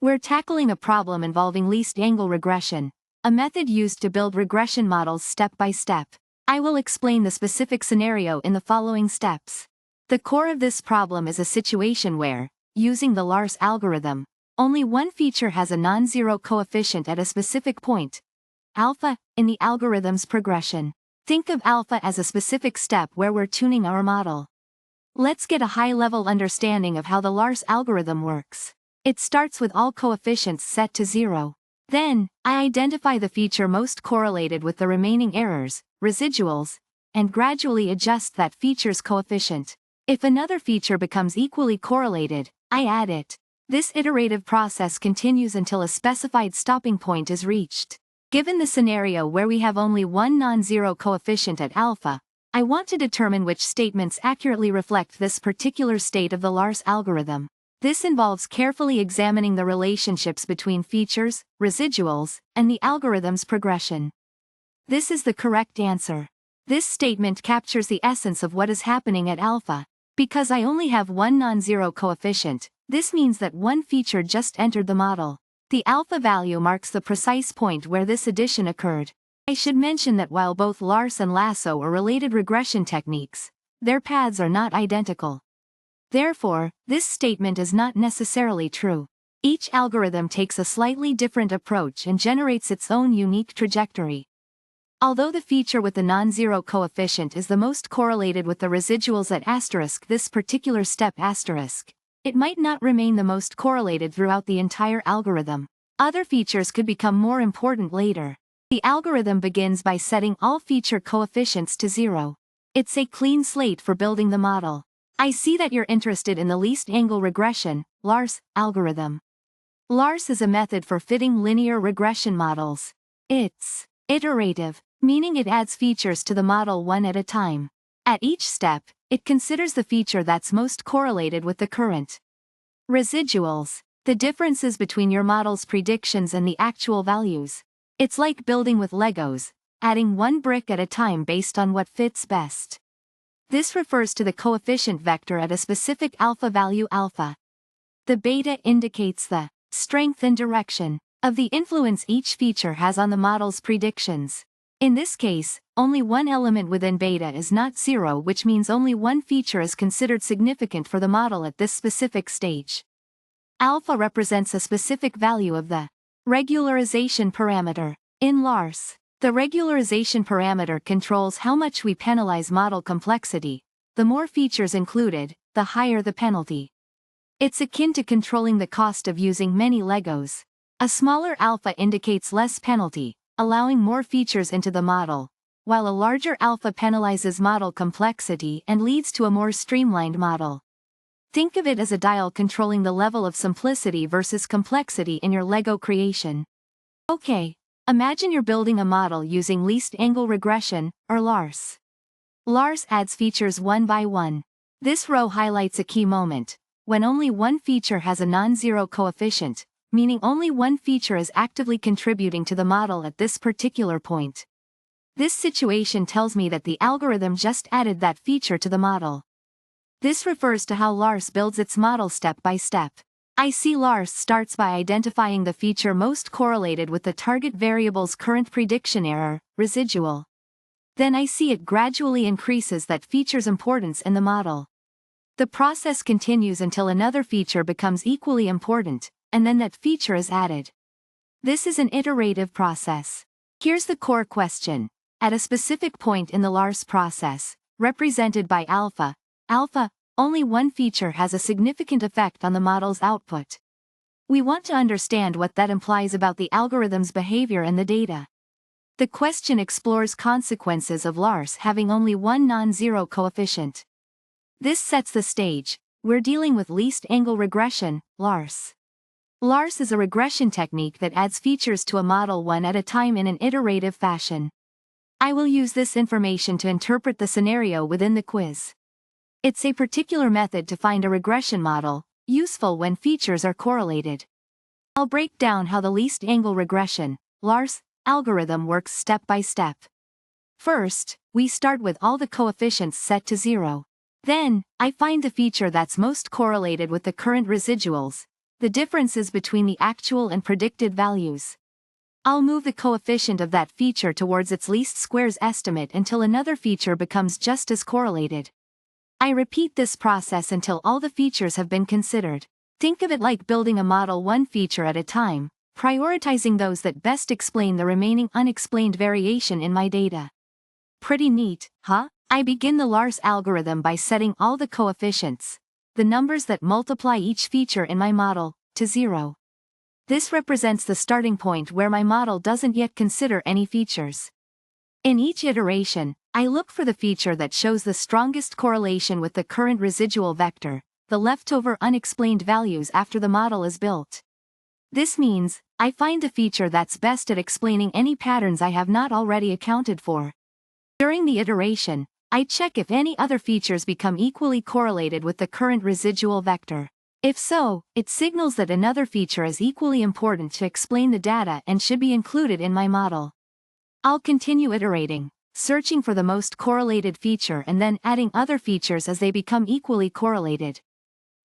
We're tackling a problem involving least angle regression, a method used to build regression models step by step. I will explain the specific scenario in the following steps. The core of this problem is a situation where, using the Lars algorithm, only one feature has a non-zero coefficient at a specific point, alpha, in the algorithm's progression. Think of alpha as a specific step where we're tuning our model. Let's get a high-level understanding of how the Lars algorithm works. It starts with all coefficients set to 0. Then, I identify the feature most correlated with the remaining errors, residuals, and gradually adjust that feature's coefficient. If another feature becomes equally correlated, I add it. This iterative process continues until a specified stopping point is reached. Given the scenario where we have only one non-zero coefficient at alpha, I want to determine which statements accurately reflect this particular state of the Lars algorithm. This involves carefully examining the relationships between features, residuals, and the algorithm's progression. This is the correct answer. This statement captures the essence of what is happening at alpha. Because I only have one non-zero coefficient, this means that one feature just entered the model. The alpha value marks the precise point where this addition occurred. I should mention that while both Lars and lasso are related regression techniques, their paths are not identical. Therefore, this statement is not necessarily true. Each algorithm takes a slightly different approach and generates its own unique trajectory. Although the feature with the non-zero coefficient is the most correlated with the residuals at asterisk this particular step asterisk, it might not remain the most correlated throughout the entire algorithm. Other features could become more important later. The algorithm begins by setting all feature coefficients to 0. It's a clean slate for building the model. I see that you're interested in the least angle regression, Lars, algorithm. Lars is a method for fitting linear regression models. It's iterative, meaning it adds features to the model one at a time. At each step, it considers the feature that's most correlated with the current. Residuals, the differences between your model's predictions and the actual values. It's like building with Legos, adding one brick at a time based on what fits best. This refers to the coefficient vector at a specific alpha value alpha. The beta indicates the strength and direction of the influence each feature has on the model's predictions. In this case, only one element within beta is not 0, which means only one feature is considered significant for the model at this specific stage. Alpha represents a specific value of the regularization parameter. In Lars, the regularization parameter controls how much we penalize model complexity. The more features included, the higher the penalty. It's akin to controlling the cost of using many Legos. A smaller alpha indicates less penalty, allowing more features into the model, while a larger alpha penalizes model complexity and leads to a more streamlined model. Think of it as a dial controlling the level of simplicity versus complexity in your Lego creation. Okay, imagine you're building a model using least angle regression, or Lars. Lars adds features one by one. This row highlights a key moment, when only one feature has a non-zero coefficient, meaning only one feature is actively contributing to the model at this particular point. This situation tells me that the algorithm just added that feature to the model. This refers to how Lars builds its model step by step. I see Lars starts by identifying the feature most correlated with the target variable's current prediction error, residual. Then I see it gradually increases that feature's importance in the model. The process continues until another feature becomes equally important, and then that feature is added. This is an iterative process. Here's the core question. At a specific point in the Lars process, represented by alpha, only one feature has a significant effect on the model's output. We want to understand what that implies about the algorithm's behavior and the data. The question explores consequences of Lars having only one non-zero coefficient. This sets the stage. We're dealing with least angle regression, Lars. Lars is a regression technique that adds features to a model one at a time in an iterative fashion. I will use this information to interpret the scenario within the quiz. It's a particular method to find a regression model, useful when features are correlated. I'll break down how the least angle regression, Lars, algorithm works step by step. First, we start with all the coefficients set to 0. Then, I find the feature that's most correlated with the current residuals, the difference is between the actual and predicted values. I'll move the coefficient of that feature towards its least squares estimate until another feature becomes just as correlated. I repeat this process until all the features have been considered. Think of it like building a model one feature at a time, prioritizing those that best explain the remaining unexplained variation in my data. Pretty neat, huh? I begin the Lars algorithm by setting all the coefficients, the numbers that multiply each feature in my model, to 0. This represents the starting point where my model doesn't yet consider any features. In each iteration, I look for the feature that shows the strongest correlation with the current residual vector, the leftover unexplained values after the model is built. This means, I find the feature that's best at explaining any patterns I have not already accounted for. During the iteration, I check if any other features become equally correlated with the current residual vector. If so, it signals that another feature is equally important to explain the data and should be included in my model. I'll continue iterating, searching for the most correlated feature and then adding other features as they become equally correlated.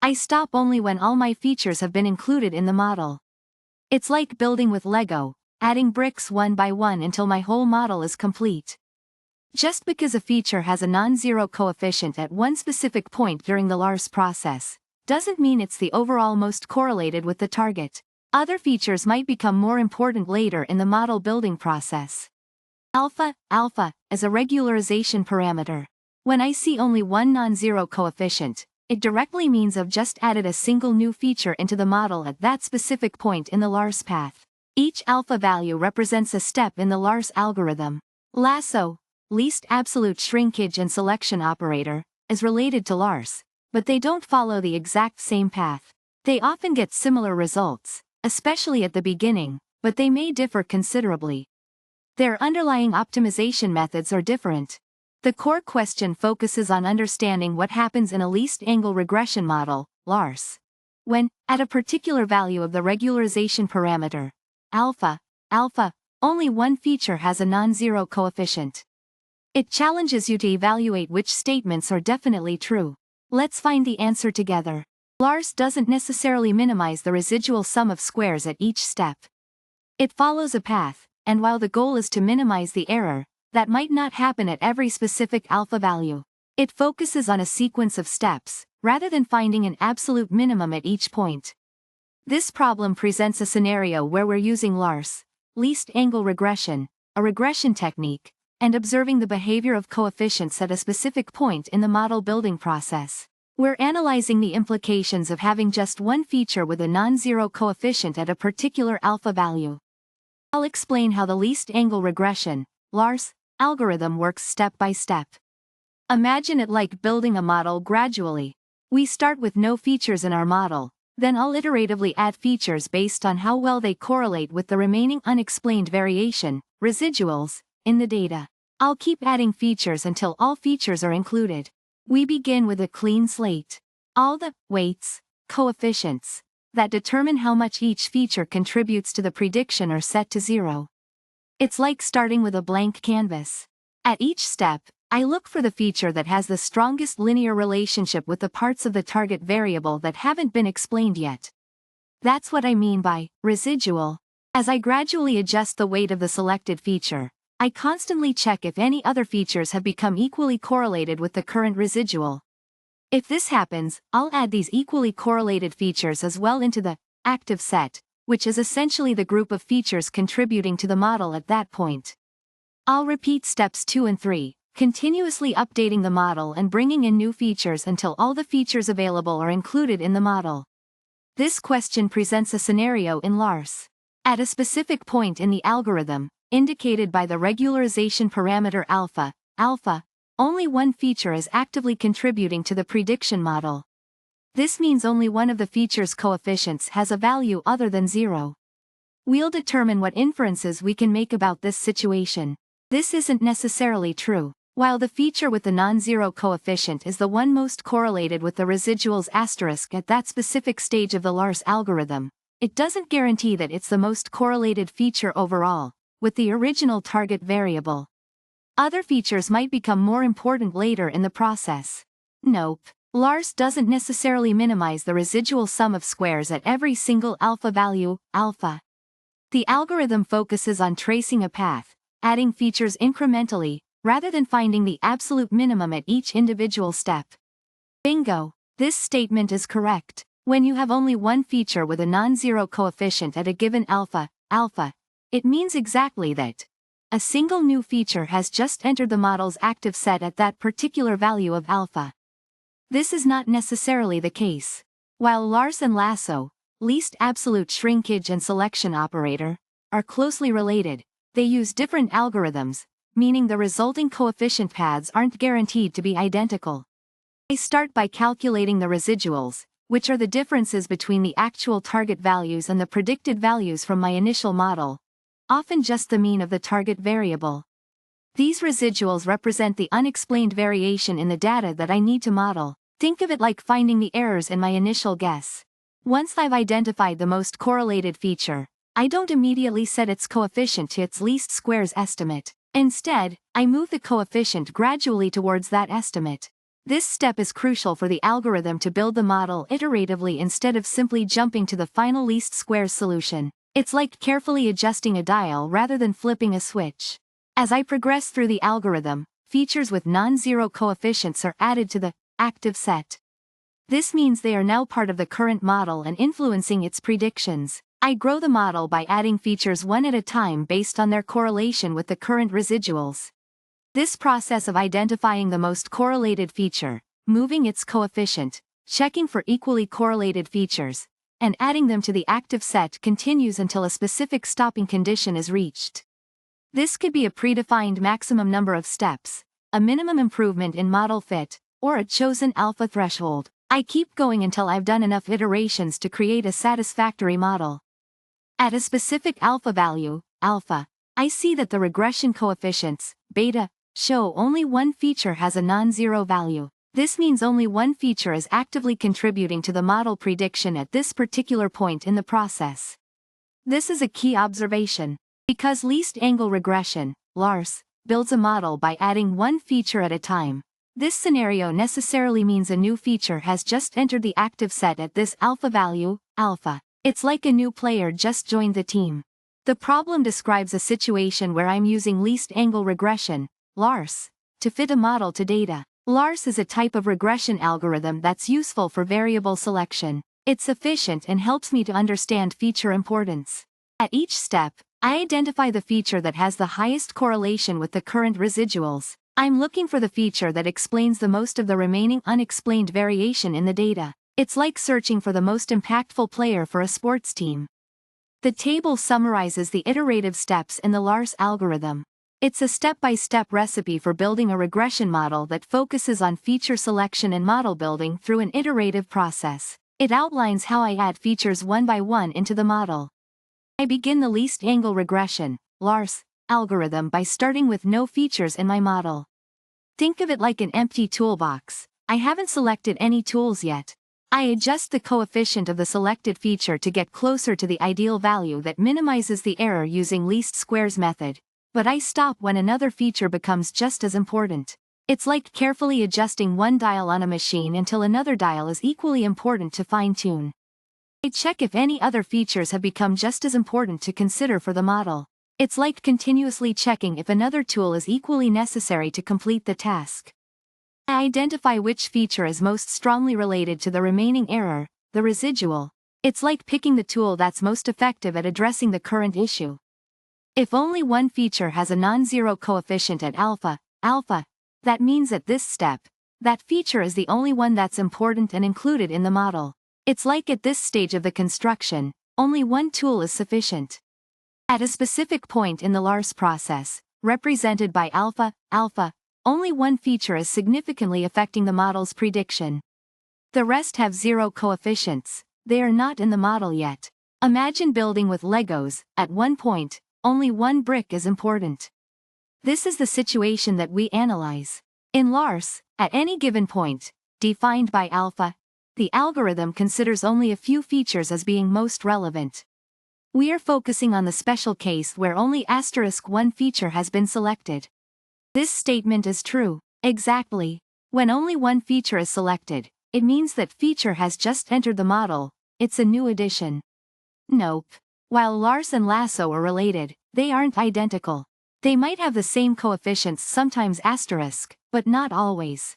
I stop only when all my features have been included in the model. It's like building with Lego, adding bricks one by one until my whole model is complete. Just because a feature has a non-zero coefficient at one specific point during the Lars process, doesn't mean it's the overall most correlated with the target. Other features might become more important later in the model building process. Alpha is a regularization parameter. When I see only one non-zero coefficient, it directly means I've just added a single new feature into the model at that specific point in the larspath. Each alpha value represents a step in the Lars algorithm. Lasso, least absolute shrinkage and selection operator, is related to Lars, but they don't follow the exact same path. They often get similar results, especially at the beginning, but they may differ considerably. Their underlying optimization methods are different. The core question focuses on understanding what happens in a least angle regression model, Lars. When, at a particular value of the regularization parameter, alpha, only one feature has a non-zero coefficient. It challenges you to evaluate which statements are definitely true. Let's find the answer together. Lars doesn't necessarily minimize the residual sum of squares at each step. It follows a path, and while the goal is to minimize the error, that might not happen at every specific alpha value. It focuses on a sequence of steps, rather than finding an absolute minimum at each point. This problem presents a scenario where we're using Lars, least angle regression, a regression technique, and observing the behavior of coefficients at a specific point in the model building process. We're analyzing the implications of having just one feature with a non-zero coefficient at a particular alpha value. I'll explain how the least angle regression, Lars, algorithm works step by step. Imagine it like building a model gradually. We start with no features in our model, then I'll iteratively add features based on how well they correlate with the remaining unexplained variation, residuals, in the data. I'll keep adding features until all features are included. We begin with a clean slate. All the weights, coefficients, that determine how much each feature contributes to the prediction are set to 0. It's like starting with a blank canvas. At each step, I look for the feature that has the strongest linear relationship with the parts of the target variable that haven't been explained yet. That's what I mean by residual. As I gradually adjust the weight of the selected feature, I constantly check if any other features have become equally correlated with the current residual. If this happens, I'll add these equally correlated features as well into the active set, which is essentially the group of features contributing to the model at that point. I'll repeat steps 2 and 3, continuously updating the model and bringing in new features until all the features available are included in the model. This question presents a scenario in Lars. At a specific point in the algorithm, indicated by the regularization parameter alpha, only one feature is actively contributing to the prediction model. This means only one of the feature's coefficients has a value other than 0. We'll determine what inferences we can make about this situation. This isn't necessarily true. While the feature with the non-zero coefficient is the one most correlated with the residuals asterisk at that specific stage of the Lars algorithm, it doesn't guarantee that it's the most correlated feature overall, with the original target variable. Other features might become more important later in the process. Nope. Lars doesn't necessarily minimize the residual sum of squares at every single alpha value, alpha. The algorithm focuses on tracing a path, adding features incrementally, rather than finding the absolute minimum at each individual step. Bingo! This statement is correct. When you have only one feature with a non-zero coefficient at a given alpha, it means exactly that. A single new feature has just entered the model's active set at that particular value of alpha. This is not necessarily the case. While Lars and Lasso, least absolute shrinkage and selection operator, are closely related, they use different algorithms, meaning the resulting coefficient paths aren't guaranteed to be identical. I start by calculating the residuals, which are the differences between the actual target values and the predicted values from my initial model, often just the mean of the target variable. These residuals represent the unexplained variation in the data that I need to model. Think of it like finding the errors in my initial guess. Once I've identified the most correlated feature, I don't immediately set its coefficient to its least squares estimate. Instead, I move the coefficient gradually towards that estimate. This step is crucial for the algorithm to build the model iteratively instead of simply jumping to the final least squares solution. It's like carefully adjusting a dial rather than flipping a switch. As I progress through the algorithm, features with non-zero coefficients are added to the active set. This means they are now part of the current model and influencing its predictions. I grow the model by adding features one at a time based on their correlation with the current residuals. This process of identifying the most correlated feature, moving its coefficient, checking for equally correlated features, and adding them to the active set continues until a specific stopping condition is reached. This could be a predefined maximum number of steps, a minimum improvement in model fit, or a chosen alpha threshold. I keep going until I've done enough iterations to create a satisfactory model. At a specific alpha value, alpha, I see that the regression coefficients, beta, show only one feature has a non-zero value. This means only one feature is actively contributing to the model prediction at this particular point in the process. This is a key observation. Because least angle regression, LARS, builds a model by adding one feature at a time, this scenario necessarily means a new feature has just entered the active set at this alpha value, alpha. It's like a new player just joined the team. The problem describes a situation where I'm using least angle regression, LARS, to fit a model to data. LARS is a type of regression algorithm that's useful for variable selection. It's efficient and helps me to understand feature importance. At each step, I identify the feature that has the highest correlation with the current residuals. I'm looking for the feature that explains the most of the remaining unexplained variation in the data. It's like searching for the most impactful player for a sports team. The table summarizes the iterative steps in the LARS algorithm. It's a step-by-step recipe for building a regression model that focuses on feature selection and model building through an iterative process. It outlines how I add features one by one into the model. I begin the least angle regression, LARS, algorithm by starting with no features in my model. Think of it like an empty toolbox. I haven't selected any tools yet. I adjust the coefficient of the selected feature to get closer to the ideal value that minimizes the error using least squares method. But I stop when another feature becomes just as important. It's like carefully adjusting one dial on a machine until another dial is equally important to fine-tune. I check if any other features have become just as important to consider for the model. It's like continuously checking if another tool is equally necessary to complete the task. I identify which feature is most strongly related to the remaining error, the residual. It's like picking the tool that's most effective at addressing the current issue. If only one feature has a non-zero coefficient at alpha, that means at this step, that feature is the only one that's important and included in the model. It's like at this stage of the construction, only one tool is sufficient. At a specific point in the LARS process, represented by alpha, only one feature is significantly affecting the model's prediction. The rest have zero coefficients. They are not in the model yet. Imagine building with Legos. At one point, only one brick is important. This is the situation that we analyze. In LARS, at any given point, defined by alpha, the algorithm considers only a few features as being most relevant. We are focusing on the special case where only *1 feature has been selected. This statement is true. Exactly. When only one feature is selected, It means that feature has just entered the model, it's a new addition. Nope. While Lars and lasso are related, they aren't identical. They might have the same coefficients, sometimes asterisk, but not always.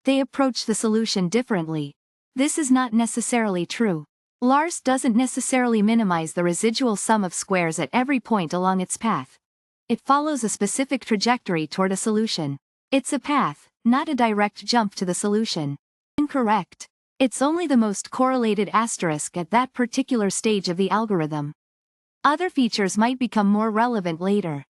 They approach the solution differently. This is not necessarily true. Lars doesn't necessarily minimize the residual sum of squares at every point along its path. It follows a specific trajectory toward a solution. It's a path, not a direct jump to the solution. Incorrect. It's only the most correlated asterisk at that particular stage of the algorithm. Other features might become more relevant later.